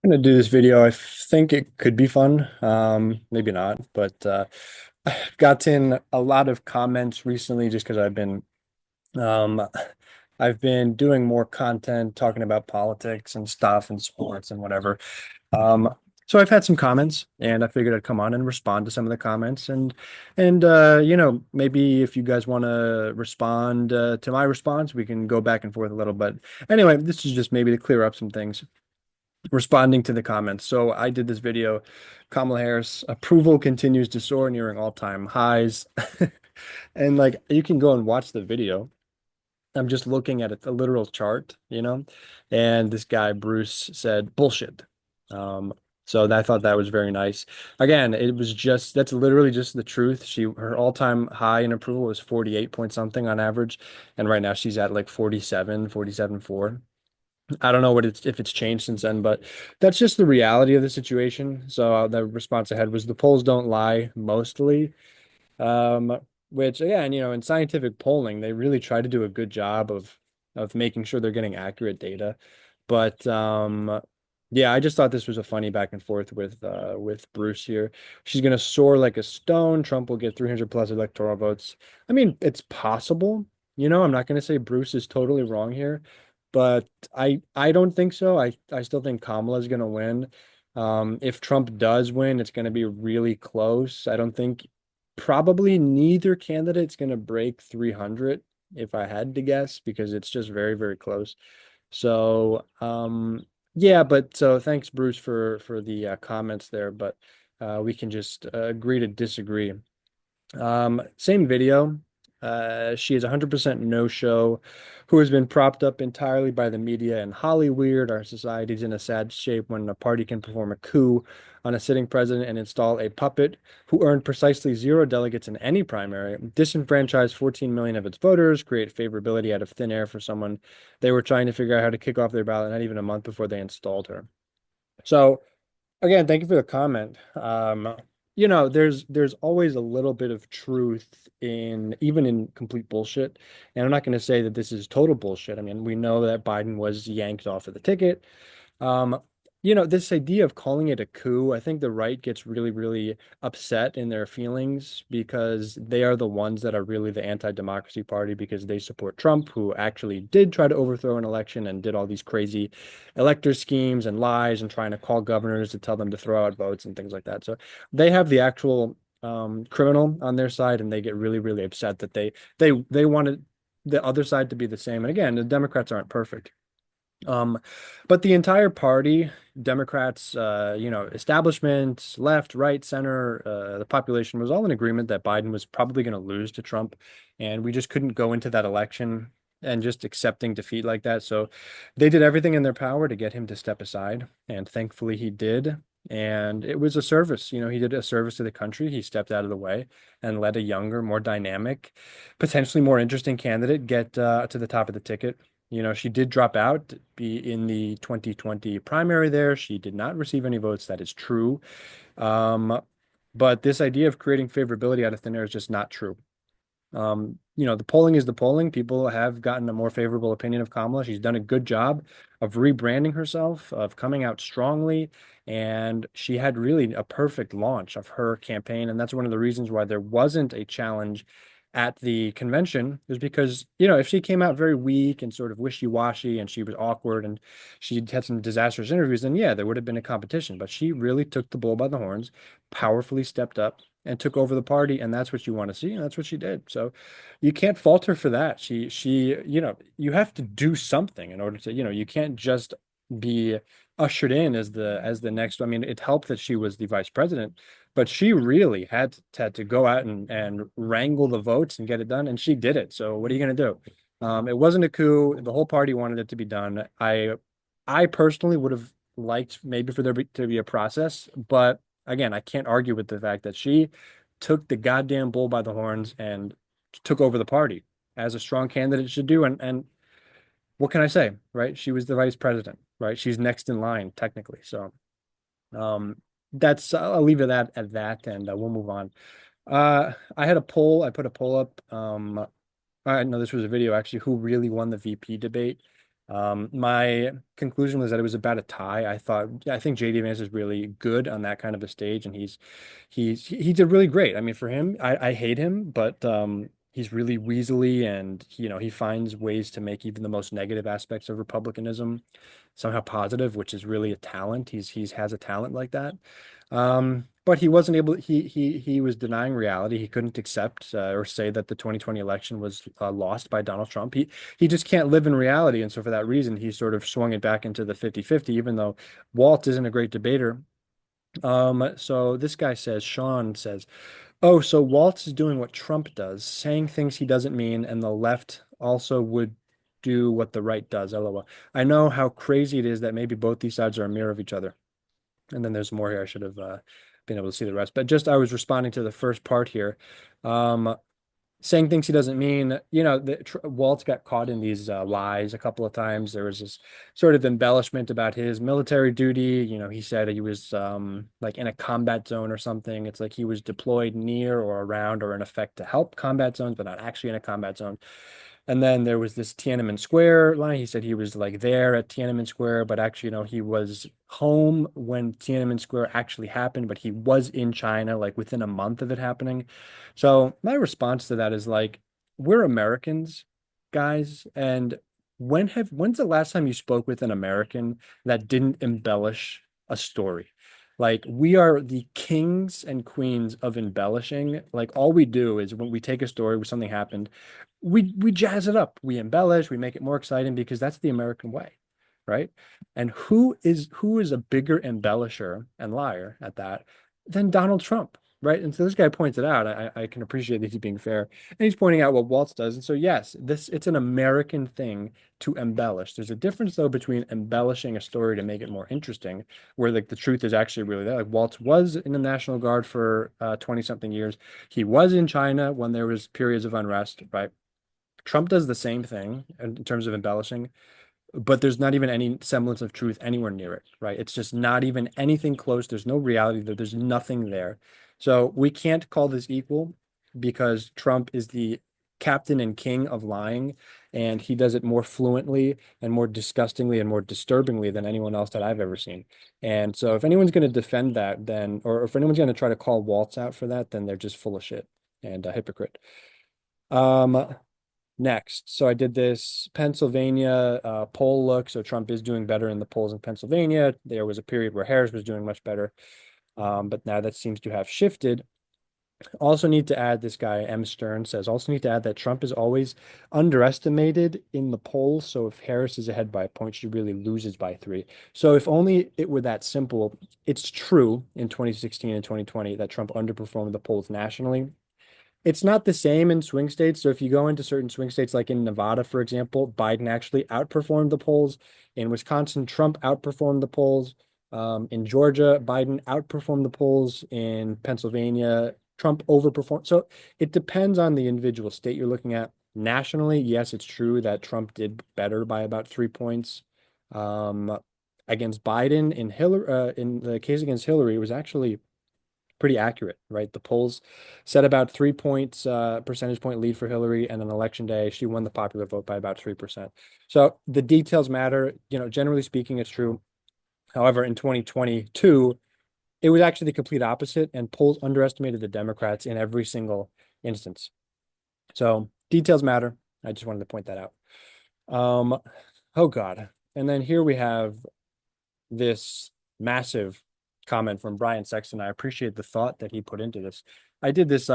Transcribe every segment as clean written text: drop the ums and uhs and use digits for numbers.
I'm gonna do this video. I think it could be fun. Maybe not, but I've gotten a lot of comments recently just because um I've been doing more content talking about politics and stuff and sports and whatever. Um, so I've had some comments and I figured I'd come on and respond to some of the comments and maybe if you guys want to respond to my response, we can go back and forth a little. But anyway, this is just maybe to clear up some things responding to the comments. So I did this video, Kamala Harris approval continues to soar, nearing all-time highs. And like you can go and watch the video. I'm just looking at it, a literal chart. And this guy, Bruce, said bullshit. Um, so I thought that was very nice. Again, it was just that's literally just the truth. Her all-time high in approval was 48 point something on average, and right now she's at like 47, 47.4. I don't know if it's changed since then, but that's just the reality of the situation. So the response I had was the polls don't lie mostly. Um, which again, in scientific polling, they really try to do a good job of making sure they're getting accurate data. But yeah, I just thought this was a funny back and forth with Bruce here. She's gonna soar like a stone. Trump will get 300 plus electoral votes. I mean, it's possible. I'm not gonna say Bruce is totally wrong here, but I don't think so. I still think Kamala's gonna win. If Trump does win, it's going to be really close. I don't think probably neither candidate's going to break 300 if I had to guess because it's just very, very close. So, yeah, but so thanks, Bruce, for the comments there, but we can just agree to disagree. Same video. She is 100% no-show, who has been propped up entirely by the media and Hollywood. Our society's in a sad shape when a party can perform a coup on a sitting president and install a puppet who earned precisely zero delegates in any primary, disenfranchise 14 million of its voters, create favorability out of thin air for someone they were trying to figure out how to kick off their ballot not even a month before they installed her. So again, thank you for the comment. There's always a little bit of truth in even in complete bullshit. And I'm not going to say that this is total bullshit. I mean, we know that Biden was yanked off of the ticket. Um, this idea of calling it a coup, I think the right gets really, really upset in their feelings because they are the ones that are really the anti-democracy party because they support Trump, who actually did try to overthrow an election and did all these crazy elector schemes and lies and trying to call governors to tell them to throw out votes and things like that. So they have the actual criminal on their side, and they get really, really upset that they wanted the other side to be the same. And again, the Democrats aren't perfect. Um, but the entire party, Democrats, establishment, left, right, center, the population was all in agreement that Biden was probably going to lose to Trump, and we just couldn't go into that election and just accepting defeat like that. So they did everything in their power to get him to step aside, and thankfully he did. And it was a service. He did a service to the country. He stepped out of the way and let a younger, more dynamic, potentially more interesting candidate get to the top of the ticket. She did drop out be in the 2020 primary there. She did not receive any votes. That is true. Um, but this idea of creating favorability out of thin air is just not true. The polling is the polling. People have gotten a more favorable opinion of Kamala. She's done a good job of rebranding herself, of coming out strongly, and she had really a perfect launch of her campaign. And that's one of the reasons why there wasn't a challenge at the convention, is because, if she came out very weak and sort of wishy-washy and she was awkward and she had some disastrous interviews, then yeah, there would have been a competition. But she really took the bull by the horns, powerfully stepped up and took over the party, and that's what you want to see, and that's what she did. So you can't fault her for that. You have to do something in order to, you can't just be ushered in as the next. I mean, it helped that she was the vice president, but she really had to go out and wrangle the votes and get it done, and she did it. So what are you going to do? It wasn't a coup. The whole party wanted it to be done. I personally would have liked maybe for to be a process, but again, I can't argue with the fact that she took the goddamn bull by the horns and took over the party as a strong candidate should do. And what can I say, right? She was the vice president, right? She's next in line technically. So um, that's I'll leave it at that, and we'll move on. I had a poll. I put a poll up. I know this was a video actually. Who really won the VP debate? My conclusion was that it was about a tie. I think JD Vance is really good on that kind of a stage, and he did really great. I mean, for him, I hate him, but he's really weaselly, and he finds ways to make even the most negative aspects of republicanism somehow positive, which is really a talent. He's has a talent like that. But he wasn't able. He was denying reality. He couldn't accept or say that the 2020 election was lost by Donald Trump. He just can't live in reality. And so for that reason, he sort of swung it back into the 50-50, even though Walt isn't a great debater. So this guy says, Sean says, oh, so Waltz is doing what Trump does, saying things he doesn't mean, and the left also would do what the right does. LOL. I know how crazy it is that maybe both these sides are a mirror of each other. And then there's more here. I should have been able to see the rest. But just I was responding to the first part here. Um, Saying things he doesn't mean. Walt got caught in these lies a couple of times. There was this sort of embellishment about his military duty. He said he was like in a combat zone or something. It's like he was deployed near or around or in effect to help combat zones, but not actually in a combat zone. And then there was this Tiananmen Square line. He said he was like there at Tiananmen Square, but actually, he was home when Tiananmen Square actually happened, but he was in China like within a month of it happening. So my response to that is like, we're Americans, guys, and when's the last time you spoke with an American that didn't embellish a story? Like we are the kings and queens of embellishing. Like all we do is when we take a story where something happened, we jazz it up, we embellish, we make it more exciting because that's the American way, right? And who is a bigger embellisher and liar at that than Donald Trump, right? And so this guy points it out. I can appreciate that he's being fair, and he's pointing out what Waltz does. And so yes, this it's an American thing to embellish. There's a difference though between embellishing a story to make it more interesting, where like the truth is actually really there. Like Waltz was in the National Guard for 20 something years. He was in China when there was periods of unrest, right? Trump does the same thing in terms of embellishing, but there's not even any semblance of truth anywhere near it, right? It's just not even anything close. There's no reality there. There's nothing there. So we can't call this equal because Trump is the captain and king of lying, and he does it more fluently and more disgustingly and more disturbingly than anyone else that I've ever seen. And so if anyone's going to defend that, then, or if anyone's going to try to call Waltz out for that, then they're just full of shit and a hypocrite. Um, Next, so I did this Pennsylvania poll look. So Trump is doing better in the polls in Pennsylvania. There was a period where Harris was doing much better, but now that seems to have shifted. Also need to add this guy, M. Stern says, also need to add that Trump is always underestimated in the polls. So if Harris is ahead by a point, she really loses by 3. So if only it were that simple. It's true in 2016 and 2020 that Trump underperformed the polls nationally. It's not the same in swing states. So if you go into certain swing states, like in Nevada, for example, Biden actually outperformed the polls. In Wisconsin, Trump outperformed the polls. In Georgia, Biden outperformed the polls. In Pennsylvania, Trump overperformed. So it depends on the individual state you're looking at. Nationally, yes, it's true that Trump did better by about 3 points. Um, Against Biden in the case against Hillary, it was actually pretty accurate, right? The polls said about 3 points, percentage point lead for Hillary, and on election day, she won the popular vote by about 3%. So the details matter. Generally speaking, it's true. However, in 2022, it was actually the complete opposite, and polls underestimated the Democrats in every single instance. So details matter. I just wanted to point that out. Um, oh God. And then here we have this massive comment from Brian Sexton. I appreciate the thought that he put into this. I did this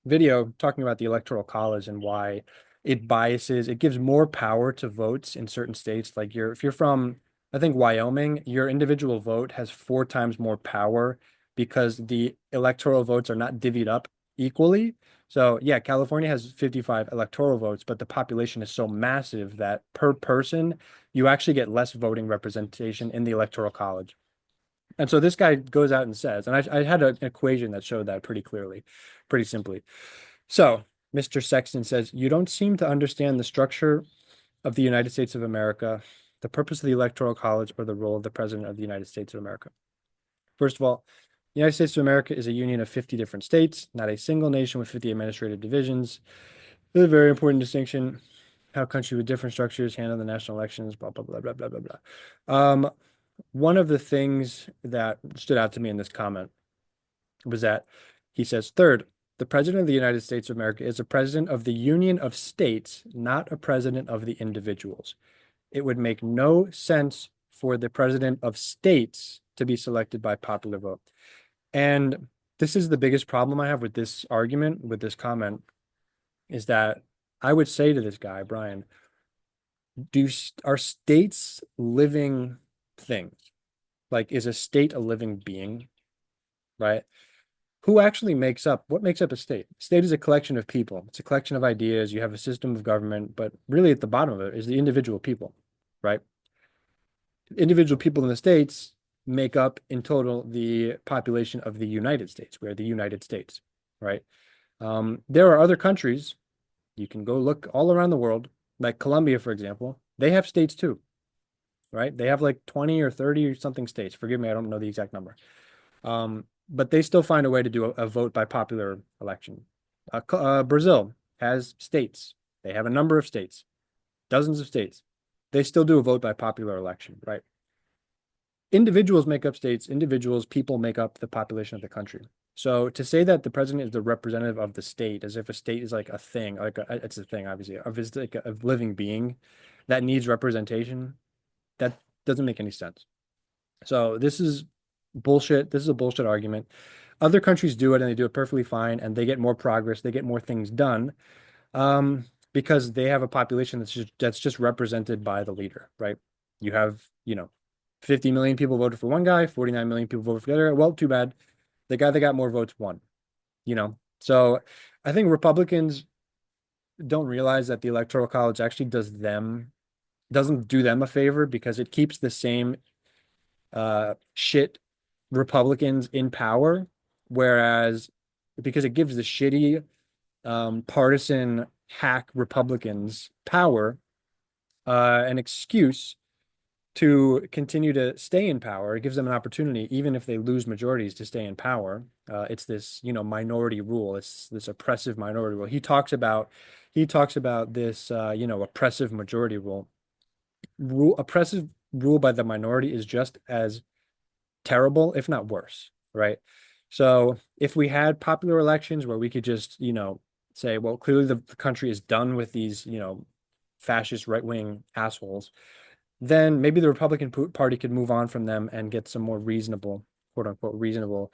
video talking about the Electoral College and why it gives more power to votes in certain states. Like if you're from, I think, Wyoming, your individual vote has 4 times more power because the electoral votes are not divvied up equally. So yeah, California has 55 electoral votes, but the population is so massive that per person, you actually get less voting representation in the Electoral College. And so this guy goes out and says, and I had an equation that showed that pretty clearly, pretty simply. So Mr. Sexton says, you don't seem to understand the structure of the United States of America, the purpose of the Electoral College, or the role of the President of the United States of America. First of all, the United States of America is a union of 50 different states, not a single nation with 50 administrative divisions. This is a very important distinction. how countries with different structures handle the national elections, blah, blah, blah, blah, blah, blah, blah. One of the things that stood out to me in this comment was that he says, third, the president of the United States of America is a president of the Union of States, not a president of the individuals. It would make no sense for the president of states to be selected by popular vote. And this is the biggest problem I have with this argument, with this comment, is that I would say to this guy, Brian, are states living things? Like, is a state a living being, right? Who actually what makes up a state? State is a collection of people. It's a collection of ideas. You have a system of government, but really at the bottom of it is the individual people, right? Individual people in the states make up in total the population of the United States. We are the United States, right? There are other countries, you can go look all around the world, like Colombia, for example. They have states too, right? They have like 20 or 30 or something states. Forgive me, I don't know the exact number. But they still find a way to do a vote by popular election. Brazil has states. They have a number of states, dozens of states. They still do a vote by popular election, right? Individuals make up states, individuals, people make up the population of the country. So to say that the president is the representative of the state, as if a state is like a thing, it's a thing, obviously, of is like a living being that needs representation, that doesn't make any sense. So this is bullshit. This is a bullshit argument. Other countries do it and they do it perfectly fine, and they get more progress, they get more things done, because they have a population that's just represented by the leader, right? You have, 50 million people voted for one guy, 49 million people voted for the other. Well, too bad. The guy that got more votes won, you know? So I think Republicans don't realize that the Electoral College actually doesn't do them a favor because it keeps the same shit Republicans in power, whereas because it gives the shitty partisan hack Republicans power, an excuse to continue to stay in power. It gives them an opportunity, even if they lose majorities, to stay in power. It's this, minority rule. It's this oppressive minority rule. He talks about this, oppressive majority rule. Oppressive rule by the minority is just as terrible, if not worse, right? So if we had popular elections where we could just, say, well, clearly the country is done with these, fascist right-wing assholes, then maybe the Republican Party could move on from them and get some more reasonable, quote unquote, reasonable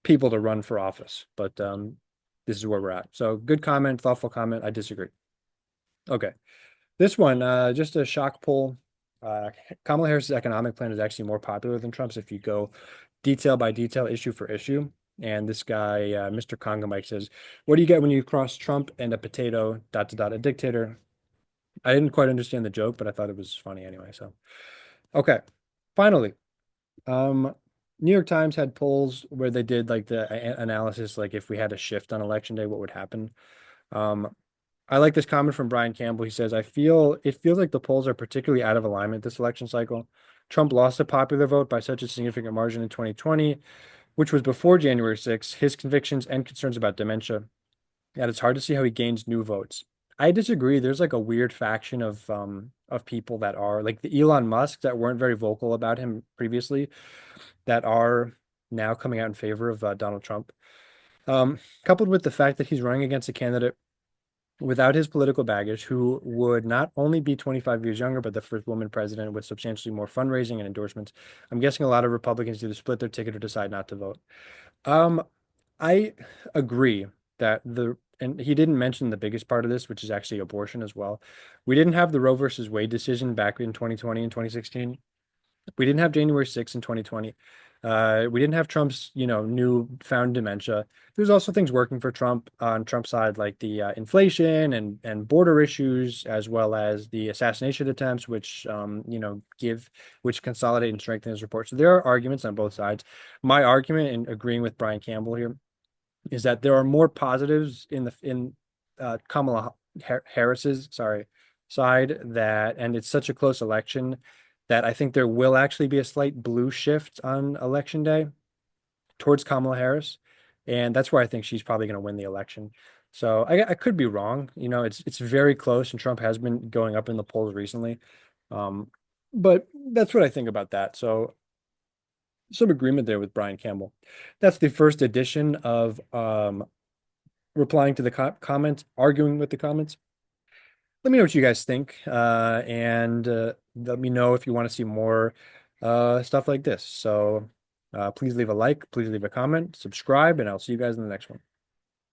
people to run for office. But this is where we're at. So good comment, thoughtful comment. I disagree. Okay. This one, just a shock poll. Kamala Harris's economic plan is actually more popular than Trump's if you go detail by detail, issue for issue. And this guy, Mr. Conga Mike says, what do you get when you cross Trump and a potato, ... a dictator? I didn't quite understand the joke, but I thought it was funny anyway. So, okay. Finally, New York Times had polls where they did like the analysis, like if we had a shift on election day, what would happen? I like this comment from Brian Campbell. He says, it feels like the polls are particularly out of alignment this election cycle. Trump lost a popular vote by such a significant margin in 2020, which was before January 6th, his convictions and concerns about dementia. And it's hard to see how he gains new votes. I disagree. There's like a weird faction of people that are like the Elon Musk that weren't very vocal about him previously that are now coming out in favor of Donald Trump. Coupled with the fact that he's running against a candidate without his political baggage, who would not only be 25 years younger, but the first woman president with substantially more fundraising and endorsements. I'm guessing a lot of Republicans either split their ticket or decide not to vote. I agree that and he didn't mention the biggest part of this, which is actually abortion as well. We didn't have the Roe versus Wade decision back in 2020 and 2016. We didn't have January 6th in 2020. We didn't have Trump's, new found dementia. There's also things working for Trump on Trump's side, like the inflation and border issues, as well as the assassination attempts, which which consolidate and strengthen his report. So there are arguments on both sides. My argument in agreeing with Brian Campbell here is that there are more positives in Kamala Harris's side, and it's such a close election that I think there will actually be a slight blue shift on election day towards Kamala Harris. And that's where I think she's probably going to win the election. So I could be wrong. You know, it's very close, and Trump has been going up in the polls recently. Um, but that's what I think about that. So some agreement there with Brian Campbell. That's the first edition of replying to the comments, arguing with the comments. Let me know what you guys think, and let me know if you want to see more stuff like this. So please leave a like, please leave a comment, subscribe, and I'll see you guys in the next one.